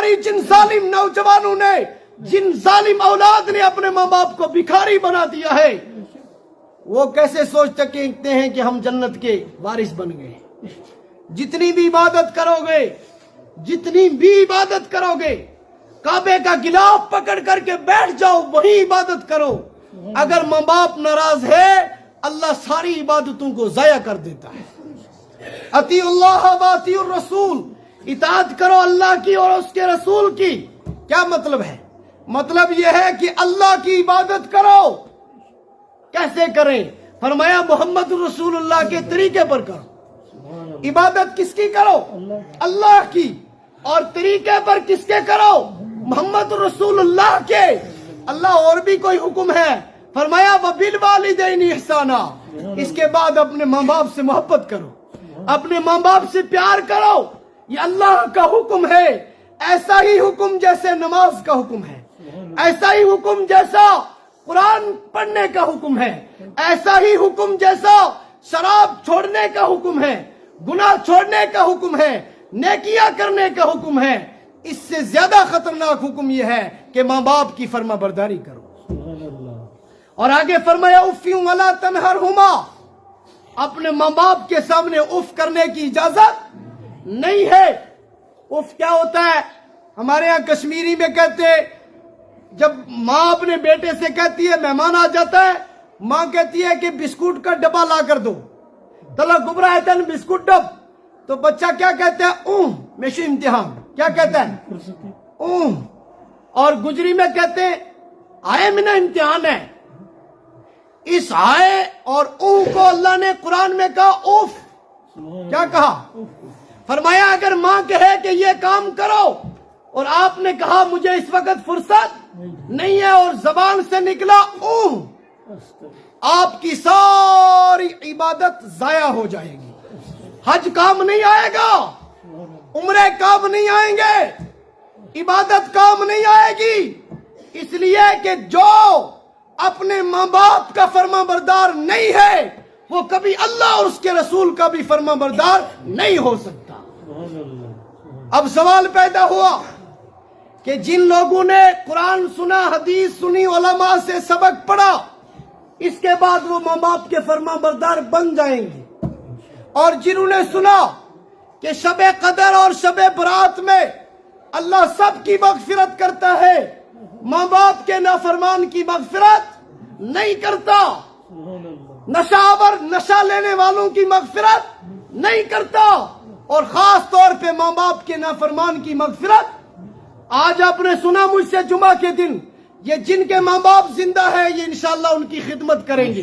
हमारी जिन जालिम नौजवानों ने, जिन जालिम औलाद ने अपने माँ बाप को भिखारी बना दिया है, वो कैसे सोच सकते हैं कि हम जन्नत के वारिस बन गए। जितनी भी इबादत करोगे, जितनी भी इबादत करोगे, काबे का गिलाफ पकड़ करके बैठ जाओ, वही इबादत करो। अगर माँ बाप नाराज है, अल्लाह सारी इबादतों को जाया कर देता है। अतीउल्लाह व अतीउर रसूल, इताअत करो अल्लाह की और उसके रसूल की। क्या मतलब है? मतलब यह है कि अल्लाह की इबादत करो। कैसे करें? फरमाया मोहम्मद रसूलुल्लाह के तरीके पर करो। इबादत किसकी करो? अल्लाह की। और तरीके पर किसके करो? मोहम्मद रसूलुल्लाह के। अल्लाह और भी कोई हुक्म है? फरमाया वबिल वालिदैनि इहसाना। इसके बाद अपने माँ बाप से मोहब्बत करो, अपने माँ बाप से प्यार करो। ये अल्लाह का हुक्म है। ऐसा ही हुक्म जैसे नमाज का हुक्म है, ऐसा ही हुक्म जैसा कुरान पढ़ने का हुक्म है, ऐसा ही हुक्म जैसा शराब छोड़ने का हुक्म है, गुनाह छोड़ने का हुक्म है, नेकियां करने का हुक्म है। इससे ज्यादा खतरनाक हुक्म यह है कि माँ बाप की फर्मा बरदारी करो। और आगे फरमाया उफ़्फ़ी वला तनहरहुमा, अपने माँ बाप के सामने उफ करने की इजाजत नहीं है। उफ क्या होता है? हमारे यहाँ कश्मीरी में कहते, जब माँ अपने बेटे से कहती है, मेहमान आ जाता है, माँ कहती है कि बिस्कुट का डब्बा ला कर दो, तला गुबरा है बिस्कुट डब। तो बच्चा क्या कहता है? मेशु इम्तिहान। क्या कहता है? और गुजरी में कहते हैं आए मिना इम्तिहान है। इस आए और को अल्लाह ने कुरान में कहा उफ। क्या कहा? फरमाया अगर माँ कहे कि ये काम करो और आपने कहा मुझे इस वक्त फुर्सत नहीं है और जबान से निकला आपकी सारी इबादत जाया हो जाएगी। हज काम नहीं आएगा, उम्रे काम नहीं आएंगे, इबादत काम नहीं आएगी। इसलिए कि जो अपने माँ बाप का फर्मा बरदार नहीं है, वो कभी अल्लाह और उसके रसूल का भी फर्मा बरदार नहीं हो सकता। अब सवाल पैदा हुआ कि जिन लोगों ने कुरान सुना, हदीस सुनी, उलमा से सबक पढ़ा, इसके बाद वो माँ बाप के फर्मा बरदार बन जाएंगे। और जिन्होंने सुना कि शबे कदर और शबे बरात में अल्लाह सबकी मगफिरत करता है, माँ बाप के नाफरमान की मगफिरत नहीं करता, नशावर नशा लेने वालों की मगफिरत नहीं करता, और खास तौर पे माँ बाप के नाफरमान की मगफिरत। आज आपने सुना मुझसे जुमा के दिन, ये जिनके माँ बाप जिंदा है ये इंशाअल्लाह उनकी खिदमत करेंगे।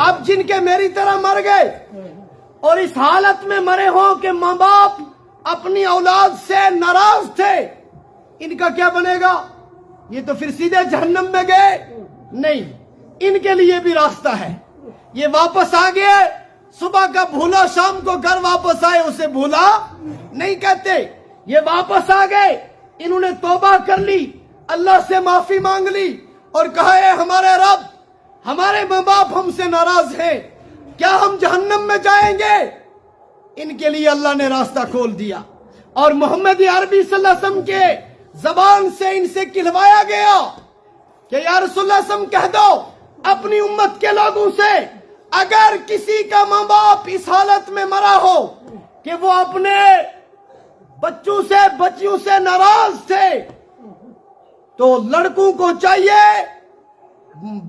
अब जिनके मेरी तरह मर गए और इस हालत में मरे हो कि माँ बाप अपनी औलाद से नाराज थे, इनका क्या बनेगा? ये तो फिर सीधे जहन्नम में गए। नहीं, इनके लिए भी रास्ता है। ये वापस आ गए, सुबह का भूला शाम को घर वापस आए, उसे भूला नहीं कहते। ये वापस आ गए, इन्होंने तौबा कर ली, अल्लाह से माफी मांग ली और कहा है हमारे रब, हमारे माँ बाप हमसे नाराज हैं, क्या हम जहन्नम में जाएंगे? इनके लिए अल्लाह ने रास्ता खोल दिया। और मोहम्मद अरबी सल्लल्लाहु अलैहि वसल्लम के जबान से इनसे कहलवाया गया कि या रसूलुल्लाह सल्लल्लाहु अलैहि वसल्लम कह दो अपनी उम्मत के लोगों से, अगर किसी का माँ बाप इस हालत में मरा हो कि वो अपने बच्चों से बच्चियों से नाराज थे, तो लड़कों को चाहिए,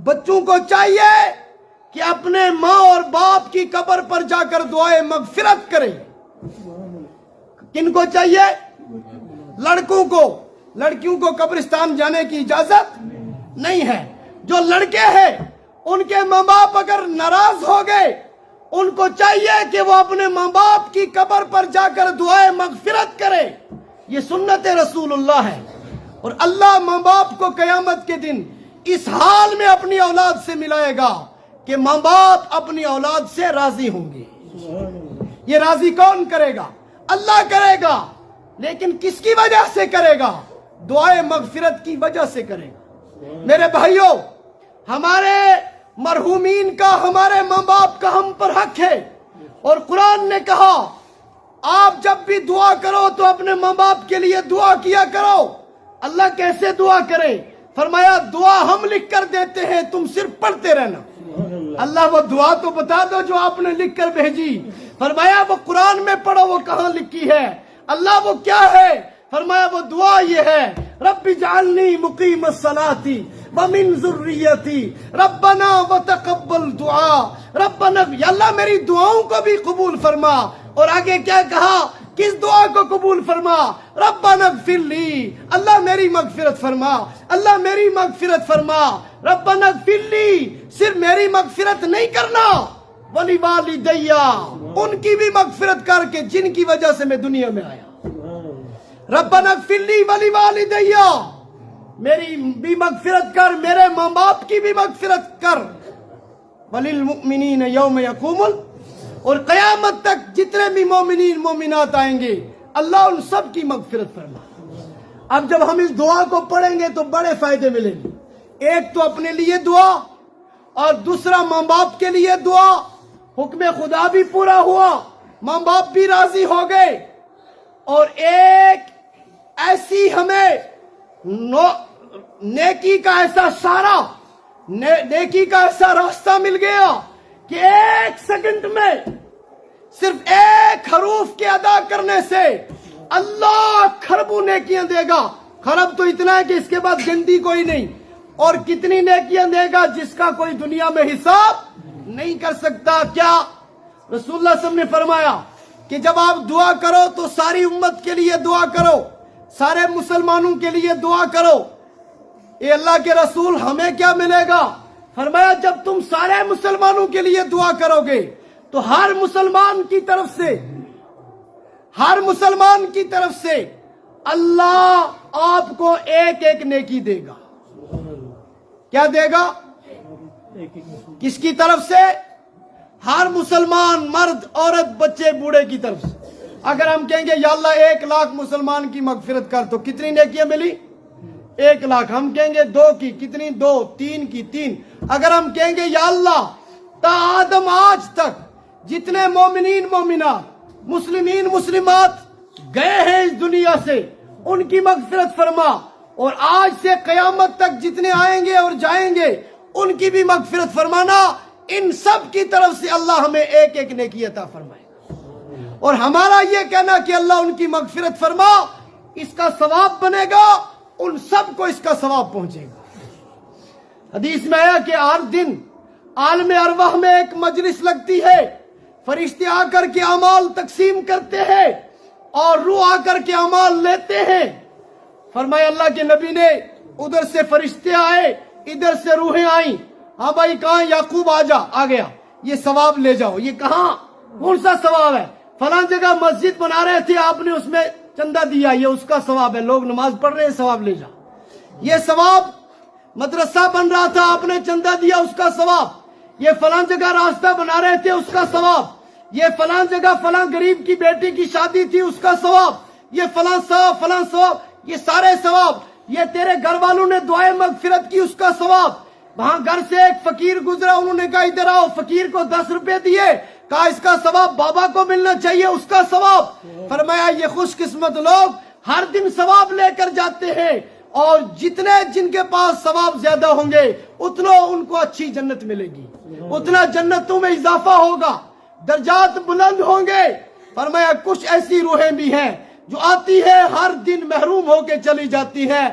बच्चों को चाहिए कि अपने माँ और बाप की कब्र पर जाकर दुआए मगफिरत करें। किनको चाहिए? लड़कों को। लड़कियों को कब्रिस्तान जाने की इजाजत नहीं है। जो लड़के हैं उनके माँ बाप अगर नाराज हो गए, उनको चाहिए कि वो अपने माँ बाप की कब्र पर जाकर दुआए मगफिरत करें। ये सुन्नत रसूलुल्लाह है। और अल्लाह माँ बाप को कयामत के दिन इस हाल में अपनी औलाद से मिलाएगा कि माँ बाप अपनी औलाद से राजी होंगे। ये राजी कौन करेगा? अल्लाह करेगा। लेकिन किसकी वजह से करेगा? दुआए मगफिरत की वजह से करेगा। मेरे भाइयों, हमारे मरहूमीन का, हमारे माँ बाप का हम पर हक है। और कुरान ने कहा آپ جب بھی دعا کرو تو اپنے ماں باپ کے لیے دعا کیا کرو. اللہ کیسے دعا کرے؟ فرمایا دعا ہم لکھ کر دیتے ہیں، تم صرف پڑھتے رہنا. اللہ وہ دعا تو بتا دو جو آپ نے لکھ کر بھیجی. فرمایا وہ قرآن میں پڑھو، وہ کہاں لکھی ہے؟ اللہ وہ کیا ہے؟ فرمایا وہ دعا یہ ہے، رب اجعلنی مقیم الصلاۃ ومن ذریتی ربنا وتقبل دعا. ربنا یا اللہ میری دعاؤں کو بھی قبول فرما. اور آگے کیا کہا؟ کس دعا کو قبول فرما؟ ربنا اغفر لی، اللہ میری مغفرت فرما، اللہ میری مغفرت فرما. ربنا اغفر لی، صرف میری مغفرت نہیں کرنا، وَلِوَالِدَيَّ، ان کی بھی مغفرت کر کے جن کی وجہ سے میں دنیا میں آیا. ربنا اغفر لی وَلِوَالِدَيَّ، میری بھی مغفرت کر، میرے ماں باپ کی بھی مغفرت کر. وَلِلْمُؤْمِنِينَ يَوْمَ يَقُومُ، اور قیامت تک جتنے بھی مومنین مومنات آئیں گے اللہ ان سب کی مغفرت فرما. اب جب ہم اس دعا کو پڑھیں گے تو بڑے فائدے ملیں گے. ایک تو اپنے لیے دعا، اور دوسرا ماں باپ کے لیے دعا. حکم خدا بھی پورا ہوا، ماں باپ بھی راضی ہو گئے، اور ایک ایسی ہمیں نیکی کا ایسا سارا، نیکی کا ایسا راستہ مل گیا کہ ایک سیکنڈ میں صرف ایک حروف کے ادا کرنے سے اللہ خربوں نیکیاں دے گا. خرب تو اتنا ہے کہ اس کے بعد گنتی کوئی نہیں، اور کتنی نیکیاں دے گا جس کا کوئی دنیا میں حساب نہیں کر سکتا. کیا رسول اللہ صلی اللہ علیہ وسلم نے فرمایا کہ جب آپ دعا کرو تو ساری امت کے لیے دعا کرو، سارے مسلمانوں کے لیے دعا کرو. اے اللہ کے رسول ہمیں کیا ملے گا؟ فرمایا جب تم سارے مسلمانوں کے لیے دعا کرو گے تو ہر مسلمان کی طرف سے اللہ آپ کو ایک ایک نیکی دے گا. کیا دے گا؟ کس کی طرف سے؟ ہر مسلمان، مرد، عورت، بچے، بوڑھے کی طرف سے. اگر ہم کہیں گے یا اللہ 1,00,000 مسلمان کی مغفرت کر تو کتنی نیکیاں ملی؟ 1,00,000. ہم کہیں گے 2 کی کتنی؟ 2. 3 کی 3. اگر ہم کہیں گے یا اللہ تا آدم آج تک جتنے مومنین مومنات، مسلمین مسلمات گئے ہیں اس دنیا سے ان کی مغفرت فرما، اور آج سے قیامت تک جتنے آئیں گے اور جائیں گے ان کی بھی مغفرت فرمانا. ان سب کی طرف سے اللہ ہمیں ایک ایک نیکی عطا فرمائے. اور ہمارا یہ کہنا کہ اللہ ان کی مغفرت فرما، اس کا ثواب بنے گا، ان سب کو اس کا ثواب پہنچے گا. حدیث میں آیا کہ ہر دن عالم ارواح میں ایک مجلس لگتی ہے، فرشتے آ کر کے اعمال تقسیم کرتے ہیں اور روح آ کر کے اعمال لیتے ہیں. فرمایا اللہ کے نبی نے ادھر سے فرشتے آئے، ادھر سے روحیں آئیں. ہاں بھائی کہاں؟ یعقوب آ گیا، یہ ثواب لے جاؤ. یہ کہاں؟ کون سا ثواب ہے؟ فلاں جگہ مسجد بنا رہے تھے، آپ نے اس میں چندہ دیا، یہ اس کا ثواب ہے. لوگ نماز پڑھ رہے ہیں، ثواب لے جاؤ. یہ ثواب مدرسہ بن رہا تھا، آپ نے چندہ دیا، اس کا ثواب. یہ فلاں جگہ راستہ بنا رہے تھے، اس کا ثواب. یہ فلاں جگہ فلاں غریب کی بیٹی کی شادی تھی، اس کا ثواب. یہ فلاں ثواب، یہ سارے ثواب. یہ تیرے گھر والوں نے دعائیں مغفرت کی، اس کا ثواب. وہاں گھر سے ایک فقیر گزرا، انہوں نے کہا ادھر آؤ، فقیر کو 10 روپے دیے، کہا اس کا ثواب بابا کو ملنا چاہیے، اس کا ثواب. فرمایا یہ خوش قسمت لوگ ہر دن ثواب لے کر جاتے ہیں، اور جن کے پاس ثواب زیادہ ہوں گے اتنا ان کو اچھی جنت ملے گی، اتنا جنتوں میں اضافہ ہوگا، درجات بلند ہوں گے. فرمایا کچھ ایسی روحیں بھی ہیں جو آتی ہے ہر دن محروم ہو کے چلی جاتی ہے،